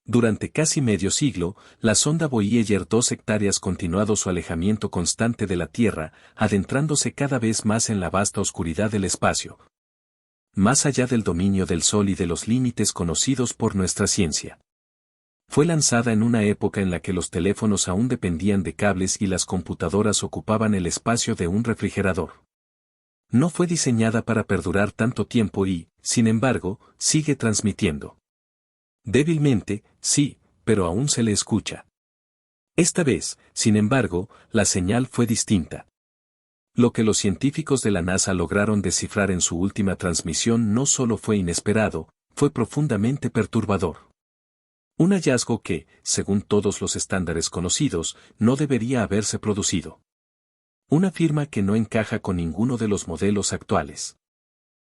Durante casi medio siglo, la sonda Voyager 2 hectáreas continuado su alejamiento constante de la Tierra, adentrándose cada vez más en la vasta oscuridad del espacio, más allá del dominio del Sol y de los límites conocidos por nuestra ciencia. Fue lanzada en una época en la que los teléfonos aún dependían de cables y las computadoras ocupaban el espacio de un refrigerador. No fue diseñada para perdurar tanto tiempo y, sin embargo, sigue transmitiendo. Débilmente, sí, pero aún se le escucha. Esta vez, sin embargo, la señal fue distinta. Lo que los científicos de la NASA lograron descifrar en su última transmisión no solo fue inesperado, fue profundamente perturbador. Un hallazgo que, según todos los estándares conocidos, no debería haberse producido. Una firma que no encaja con ninguno de los modelos actuales.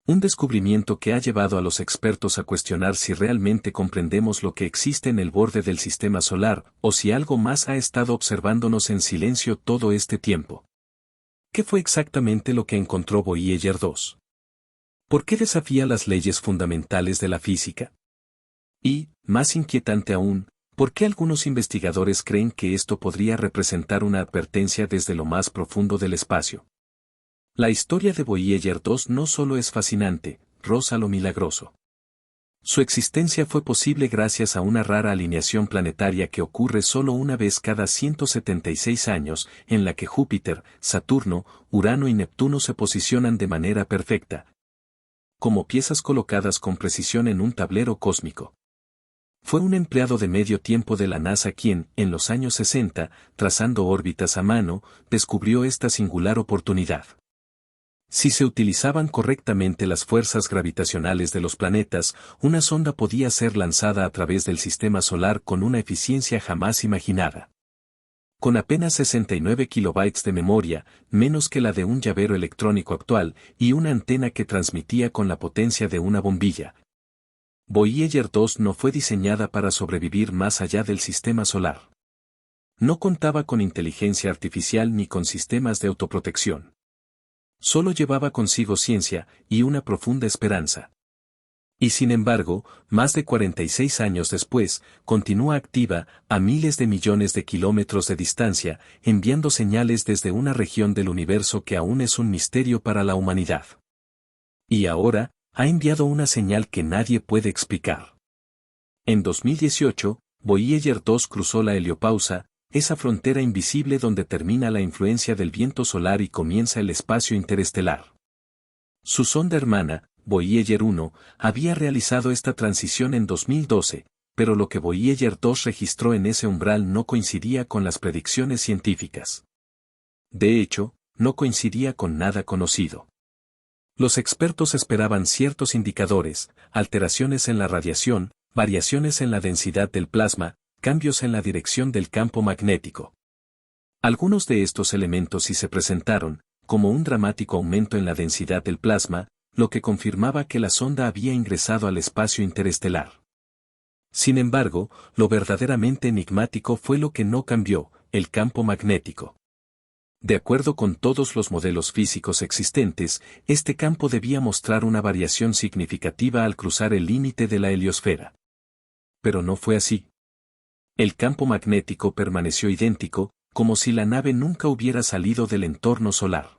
Un descubrimiento que ha llevado a los expertos a cuestionar si realmente comprendemos lo que existe en el borde del sistema solar, o si algo más ha estado observándonos en silencio todo este tiempo. ¿Qué fue exactamente lo que encontró Voyager 2? ¿Por qué desafía las leyes fundamentales de la física? Y, más inquietante aún, ¿por qué algunos investigadores creen que esto podría representar una advertencia desde lo más profundo del espacio? La historia de Voyager 2 no solo es fascinante, roza lo milagroso. Su existencia fue posible gracias a una rara alineación planetaria que ocurre solo una vez cada 176 años, en la que Júpiter, Saturno, Urano y Neptuno se posicionan de manera perfecta, como piezas colocadas con precisión en un tablero cósmico. Fue un empleado de medio tiempo de la NASA quien, en los años 60, trazando órbitas a mano, descubrió esta singular oportunidad. Si se utilizaban correctamente las fuerzas gravitacionales de los planetas, una sonda podía ser lanzada a través del sistema solar con una eficiencia jamás imaginada. Con apenas 69 kilobytes de memoria, menos que la de un llavero electrónico actual, y una antena que transmitía con la potencia de una bombilla. Voyager 2 no fue diseñada para sobrevivir más allá del sistema solar. No contaba con inteligencia artificial ni con sistemas de autoprotección. Solo llevaba consigo ciencia y una profunda esperanza. Y sin embargo, más de 46 años después, continúa activa, a miles de millones de kilómetros de distancia, enviando señales desde una región del universo que aún es un misterio para la humanidad. Y ahora, ha enviado una señal que nadie puede explicar. En 2018, Voyager 2 cruzó la heliopausa, esa frontera invisible donde termina la influencia del viento solar y comienza el espacio interestelar. Su sonda hermana, Voyager 1, había realizado esta transición en 2012, pero lo que Voyager 2 registró en ese umbral no coincidía con las predicciones científicas. De hecho, no coincidía con nada conocido. Los expertos esperaban ciertos indicadores, alteraciones en la radiación, variaciones en la densidad del plasma, cambios en la dirección del campo magnético. Algunos de estos elementos sí se presentaron, como un dramático aumento en la densidad del plasma, lo que confirmaba que la sonda había ingresado al espacio interestelar. Sin embargo, lo verdaderamente enigmático fue lo que no cambió, el campo magnético. De acuerdo con todos los modelos físicos existentes, este campo debía mostrar una variación significativa al cruzar el límite de la heliosfera. Pero no fue así. El campo magnético permaneció idéntico, como si la nave nunca hubiera salido del entorno solar.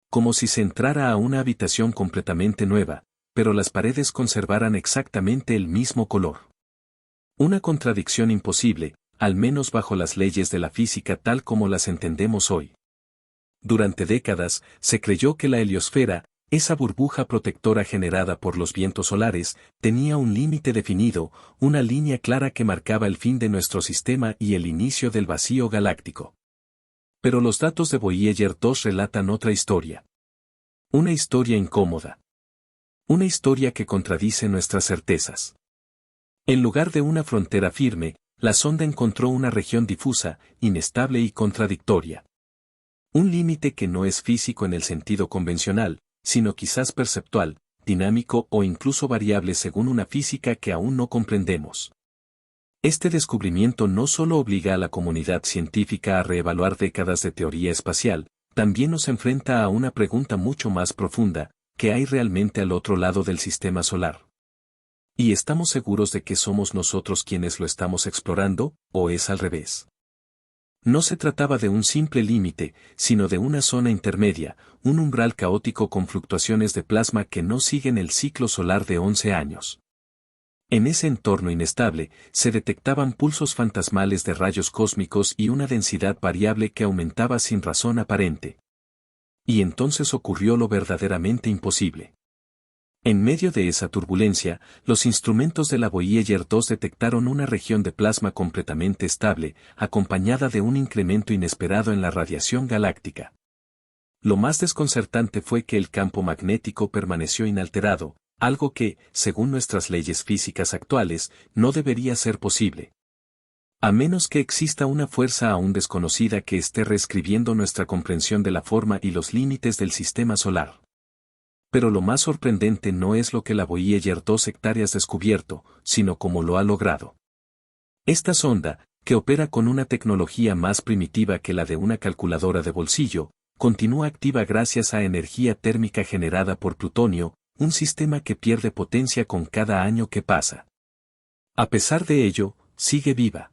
Como si se entrara a una habitación completamente nueva, pero las paredes conservaran exactamente el mismo color. Una contradicción imposible, al menos bajo las leyes de la física tal como las entendemos hoy. Durante décadas, se creyó que la heliosfera, esa burbuja protectora generada por los vientos solares, tenía un límite definido, una línea clara que marcaba el fin de nuestro sistema y el inicio del vacío galáctico. Pero los datos de Voyager 2 relatan otra historia. Una historia incómoda. Una historia que contradice nuestras certezas. En lugar de una frontera firme, la sonda encontró una región difusa, inestable y contradictoria. Un límite que no es físico en el sentido convencional, sino quizás perceptual, dinámico o incluso variable según una física que aún no comprendemos. Este descubrimiento no solo obliga a la comunidad científica a reevaluar décadas de teoría espacial, también nos enfrenta a una pregunta mucho más profunda: ¿qué hay realmente al otro lado del sistema solar? ¿Y estamos seguros de que somos nosotros quienes lo estamos explorando, o es al revés? No se trataba de un simple límite, sino de una zona intermedia, un umbral caótico con fluctuaciones de plasma que no siguen el ciclo solar de 11 años. En ese entorno inestable, se detectaban pulsos fantasmales de rayos cósmicos y una densidad variable que aumentaba sin razón aparente. Y entonces ocurrió lo verdaderamente imposible. En medio de esa turbulencia, los instrumentos de la Voyager 2 detectaron una región de plasma completamente estable, acompañada de un incremento inesperado en la radiación galáctica. Lo más desconcertante fue que el campo magnético permaneció inalterado, algo que, según nuestras leyes físicas actuales, no debería ser posible. A menos que exista una fuerza aún desconocida que esté reescribiendo nuestra comprensión de la forma y los límites del sistema solar. Pero lo más sorprendente no es lo que la Voyager 2 hectáreas descubierto, sino cómo lo ha logrado. Esta sonda, que opera con una tecnología más primitiva que la de una calculadora de bolsillo, continúa activa gracias a energía térmica generada por plutonio, un sistema que pierde potencia con cada año que pasa. A pesar de ello, sigue viva.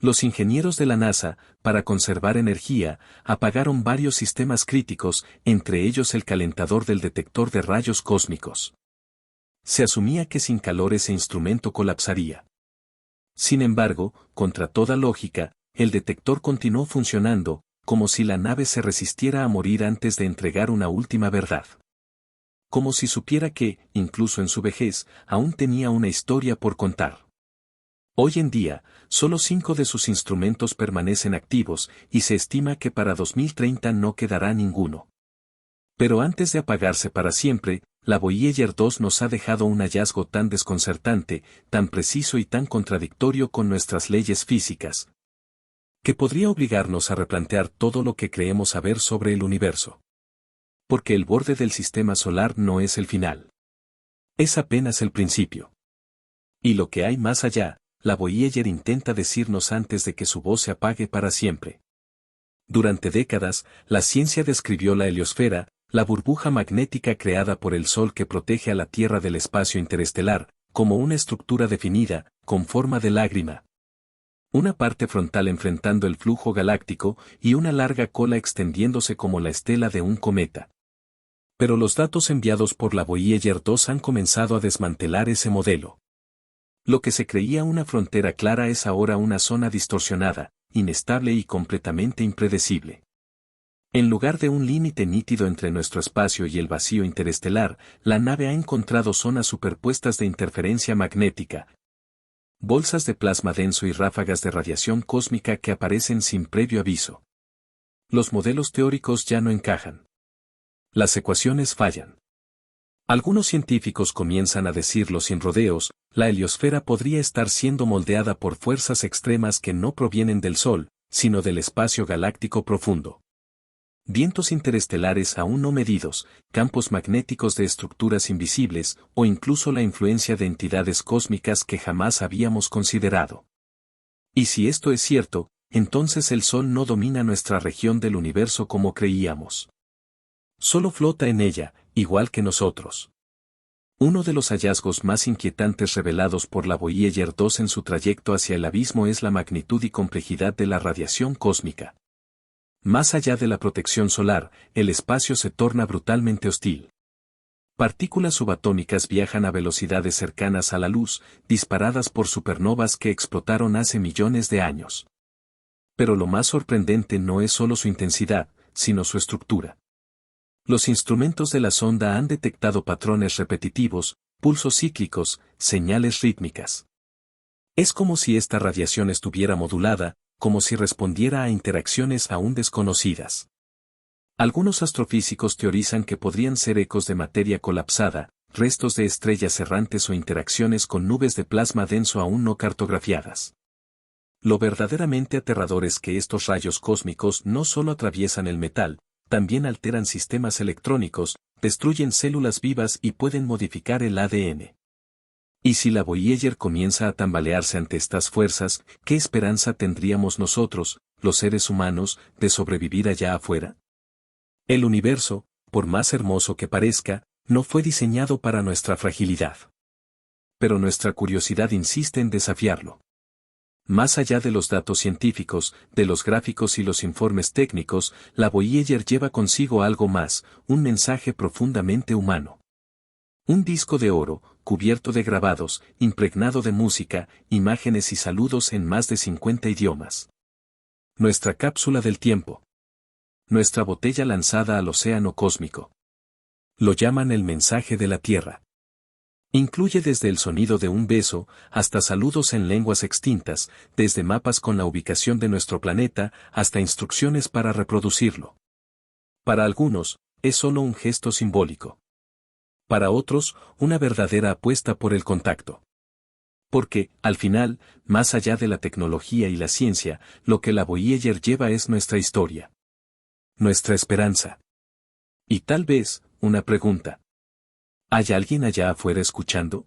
Los ingenieros de la NASA, para conservar energía, apagaron varios sistemas críticos, entre ellos el calentador del detector de rayos cósmicos. Se asumía que sin calor ese instrumento colapsaría. Sin embargo, contra toda lógica, el detector continuó funcionando, como si la nave se resistiera a morir antes de entregar una última verdad. Como si supiera que, incluso en su vejez, aún tenía una historia por contar. Hoy en día, solo 5 de sus instrumentos permanecen activos y se estima que para 2030 no quedará ninguno. Pero antes de apagarse para siempre, la Voyager 2 nos ha dejado un hallazgo tan desconcertante, tan preciso y tan contradictorio con nuestras leyes físicas, que podría obligarnos a replantear todo lo que creemos saber sobre el universo. Porque el borde del sistema solar no es el final. Es apenas el principio. Y lo que hay más allá, la Voyager intenta decirnos antes de que su voz se apague para siempre. Durante décadas, la ciencia describió la heliosfera, la burbuja magnética creada por el Sol que protege a la Tierra del espacio interestelar, como una estructura definida, con forma de lágrima. Una parte frontal enfrentando el flujo galáctico y una larga cola extendiéndose como la estela de un cometa. Pero los datos enviados por la Voyager 2 han comenzado a desmantelar ese modelo. Lo que se creía una frontera clara es ahora una zona distorsionada, inestable y completamente impredecible. En lugar de un límite nítido entre nuestro espacio y el vacío interestelar, la nave ha encontrado zonas superpuestas de interferencia magnética, bolsas de plasma denso y ráfagas de radiación cósmica que aparecen sin previo aviso. Los modelos teóricos ya no encajan. Las ecuaciones fallan. Algunos científicos comienzan a decirlo sin rodeos, la heliosfera podría estar siendo moldeada por fuerzas extremas que no provienen del Sol, sino del espacio galáctico profundo. Vientos interestelares aún no medidos, campos magnéticos de estructuras invisibles, o incluso la influencia de entidades cósmicas que jamás habíamos considerado. Y si esto es cierto, entonces el Sol no domina nuestra región del universo como creíamos. Solo flota en ella, igual que nosotros. Uno de los hallazgos más inquietantes revelados por la Voyager 2 en su trayecto hacia el abismo es la magnitud y complejidad de la radiación cósmica. Más allá de la protección solar, el espacio se torna brutalmente hostil. Partículas subatómicas viajan a velocidades cercanas a la luz, disparadas por supernovas que explotaron hace millones de años. Pero lo más sorprendente no es solo su intensidad, sino su estructura. Los instrumentos de la sonda han detectado patrones repetitivos, pulsos cíclicos, señales rítmicas. Es como si esta radiación estuviera modulada, como si respondiera a interacciones aún desconocidas. Algunos astrofísicos teorizan que podrían ser ecos de materia colapsada, restos de estrellas errantes o interacciones con nubes de plasma denso aún no cartografiadas. Lo verdaderamente aterrador es que estos rayos cósmicos no solo atraviesan el metal, también alteran sistemas electrónicos, destruyen células vivas y pueden modificar el ADN. Y si la Voyager comienza a tambalearse ante estas fuerzas, ¿qué esperanza tendríamos nosotros, los seres humanos, de sobrevivir allá afuera? El universo, por más hermoso que parezca, no fue diseñado para nuestra fragilidad. pero nuestra curiosidad insiste en desafiarlo. Más allá de los datos científicos, de los gráficos y los informes técnicos, la Voyager lleva consigo algo más, un mensaje profundamente humano. Un disco de oro, cubierto de grabados, impregnado de música, imágenes y saludos en más de 50 idiomas. Nuestra cápsula del tiempo. Nuestra botella lanzada al océano cósmico. Lo llaman el mensaje de la Tierra. Incluye desde el sonido de un beso, hasta saludos en lenguas extintas, desde mapas con la ubicación de nuestro planeta, hasta instrucciones para reproducirlo. Para algunos, es solo un gesto simbólico. Para otros, una verdadera apuesta por el contacto. Porque, al final, más allá de la tecnología y la ciencia, lo que la Voyager lleva es nuestra historia. Nuestra esperanza. Y tal vez, una pregunta. ¿Hay alguien allá afuera escuchando?